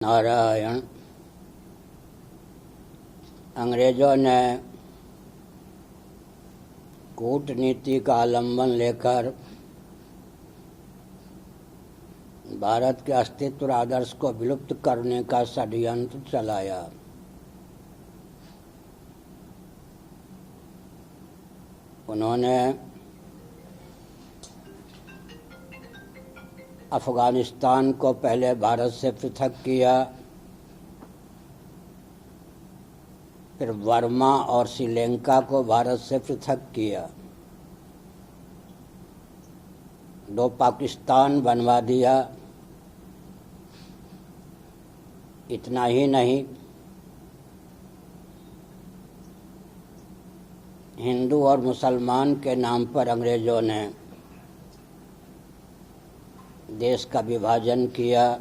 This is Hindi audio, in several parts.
नारायण। अंग्रेजों ने कूटनीति का आलंबन लेकर भारत के अस्तित्व और आदर्श को विलुप्त करने का षड्यंत्र चलाया। उन्होंने अफगानिस्तान को पहले भारत से पृथक किया, फिर बर्मा और श्रीलंका को भारत से पृथक किया, दो पाकिस्तान बनवा दिया। इतना ही नहीं, हिंदू और मुसलमान के नाम पर अंग्रेजों ने देश का विभाजन किया।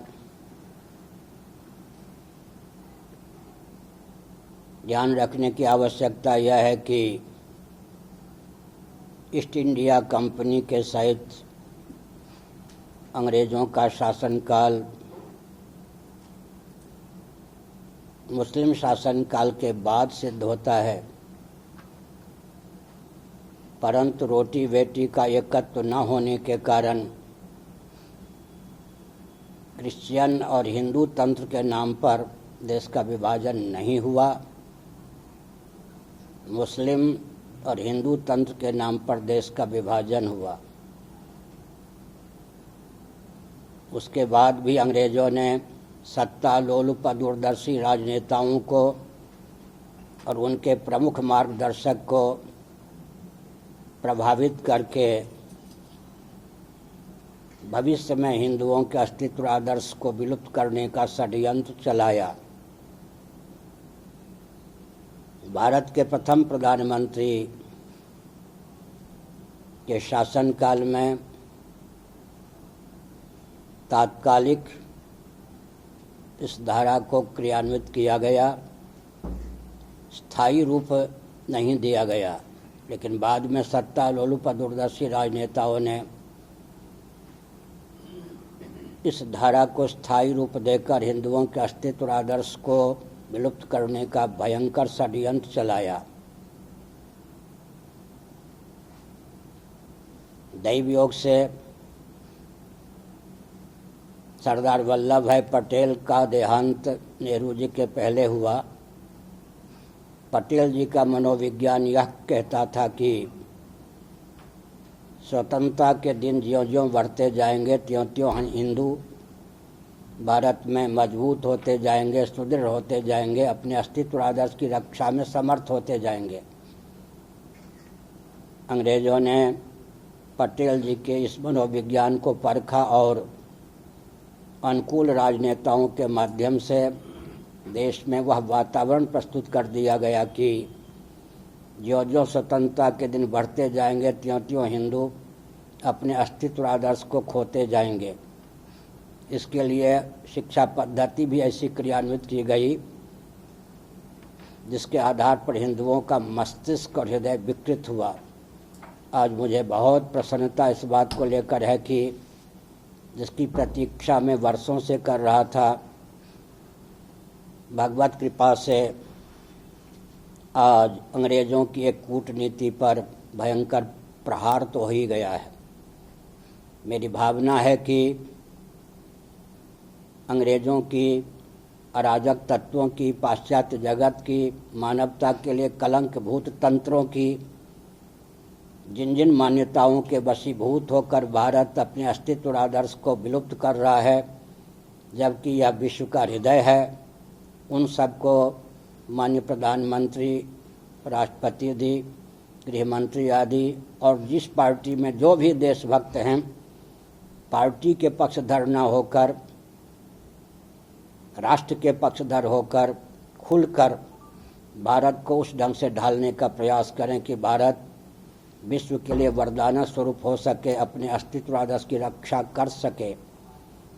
ध्यान रखने की आवश्यकता यह है कि ईस्ट इंडिया कंपनी के सहित अंग्रेज़ों का शासनकाल मुस्लिम शासनकाल के बाद सिद्ध होता है, परंतु रोटी बेटी का एकत्व न होने के कारण क्रिश्चियन और हिंदू तंत्र के नाम पर देश का विभाजन नहीं हुआ। मुस्लिम और हिंदू तंत्र के नाम पर देश का विभाजन हुआ। उसके बाद भी अंग्रेज़ों ने सत्ता लोलुप दूरदर्शी राजनेताओं को और उनके प्रमुख मार्गदर्शक को प्रभावित करके भविष्य में हिंदुओं के अस्तित्व आदर्श को विलुप्त करने का षड्यंत्र चलाया। भारत के प्रथम प्रधानमंत्री के शासनकाल में तात्कालिक इस धारा को क्रियान्वित किया गया, स्थायी रूप नहीं दिया गया, लेकिन बाद में सत्ता लोलुप दूरदर्शी राजनेताओं ने इस धारा को स्थायी रूप देकर हिंदुओं के अस्तित्व और आदर्श को विलुप्त करने का भयंकर षड्यंत्र चलाया। दैव योग से सरदार वल्लभ भाई पटेल का देहांत नेहरू जी के पहले हुआ। पटेल जी का मनोविज्ञान यह कहता था कि स्वतंत्रता के दिन ज्यों-ज्यों बढ़ते जाएंगे त्यों-त्यों हिंदू भारत में मजबूत होते जाएंगे, सुदृढ़ होते जाएंगे, अपने अस्तित्व आदर्श की रक्षा में समर्थ होते जाएंगे। अंग्रेज़ों ने पटेल जी के इस मनोविज्ञान को परखा और अनुकूल राजनेताओं के माध्यम से देश में वह वातावरण प्रस्तुत कर दिया गया कि ज्यों-ज्यों स्वतंत्रता के दिन बढ़ते जाएंगे त्यों-त्यों हिंदू अपने अस्तित्व आदर्श को खोते जाएंगे। इसके लिए शिक्षा पद्धति भी ऐसी क्रियान्वित की गई जिसके आधार पर हिंदुओं का मस्तिष्क और हृदय विकृत हुआ। आज मुझे बहुत प्रसन्नता इस बात को लेकर है कि जिसकी प्रतीक्षा में वर्षों से कर रहा था, भगवत कृपा से आज अंग्रेज़ों की एक कूटनीति पर भयंकर प्रहार तो हो ही गया है। मेरी भावना है कि अंग्रेज़ों की अराजक तत्वों की, पाश्चात्य जगत की, मानवता के लिए कलंकभूत तंत्रों की, जिन जिन मान्यताओं के वशीभूत होकर भारत अपने अस्तित्व और आदर्श को विलुप्त कर रहा है, जबकि यह विश्व का हृदय है, उन सबको माननीय प्रधानमंत्री, राष्ट्रपति जी, गृह मंत्री आदि और जिस पार्टी में जो भी देशभक्त हैं, पार्टी के पक्षधर न होकर राष्ट्र के पक्षधर होकर खुलकर भारत को उस ढंग से ढालने का प्रयास करें कि भारत विश्व के लिए वरदान स्वरूप हो सके, अपने अस्तित्व आदर्श की रक्षा कर सके।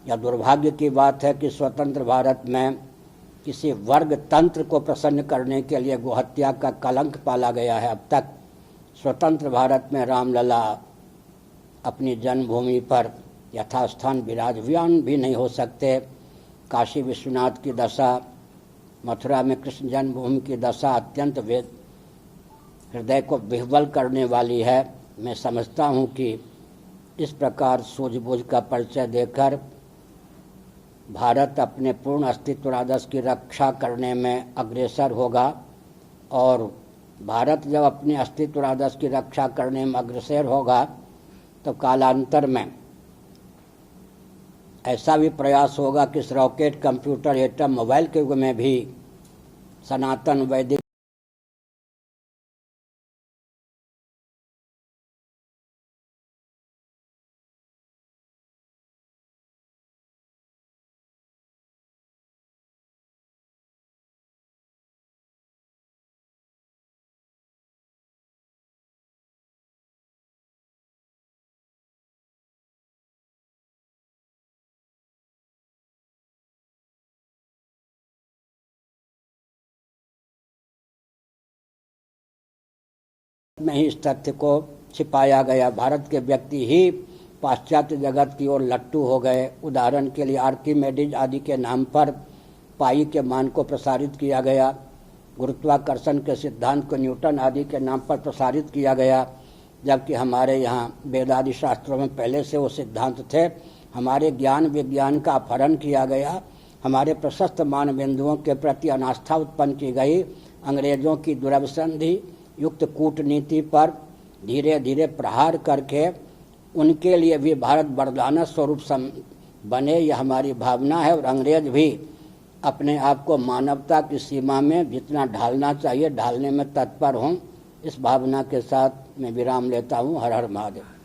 यह दुर्भाग्य की बात है कि स्वतंत्र भारत में किसी वर्ग तंत्र को प्रसन्न करने के लिए गोहत्या का कलंक पाला गया है। अब तक स्वतंत्र भारत में रामलला अपनी जन्मभूमि पर यथास्थान विराजमान भी नहीं हो सकते। काशी विश्वनाथ की दशा, मथुरा में कृष्ण जन्मभूमि की दशा अत्यंत हृदय को विह्वल करने वाली है। मैं समझता हूँ कि इस प्रकार सूझबूझ का परिचय देकर भारत अपने पूर्ण अस्तित्व आदर्श की रक्षा करने में अग्रसर होगा, और भारत जब अपने अस्तित्व आदर्श की रक्षा करने में अग्रसर होगा तो कालांतर में ऐसा भी प्रयास होगा कि इस रॉकेट, कंप्यूटर, एटम, मोबाइल के युग में भी सनातन वैदिक में ही इस तथ्य को छिपाया गया। भारत के व्यक्ति ही पाश्चात्य जगत की ओर लट्टू हो गए। उदाहरण के लिए आर्किमेडीज आदि के नाम पर पाई के मान को प्रसारित किया गया, गुरुत्वाकर्षण के सिद्धांत को न्यूटन आदि के नाम पर प्रसारित किया गया, जबकि हमारे यहाँ वेद आदि शास्त्रों में पहले से वो सिद्धांत थे। हमारे ज्ञान विज्ञान का अपहरण किया गया, हमारे प्रशस्त मान बिंदुओं के प्रति अनास्था उत्पन्न की गई। अंग्रेजों की दुरभिसंधि युक्त कूटनीति पर धीरे धीरे प्रहार करके उनके लिए भी भारत वरदान स्वरूप बने, यह हमारी भावना है। और अंग्रेज भी अपने आप को मानवता की सीमा में जितना ढालना चाहिए ढालने में तत्पर हों। इस भावना के साथ मैं विराम लेता हूँ। हर हर महादेव।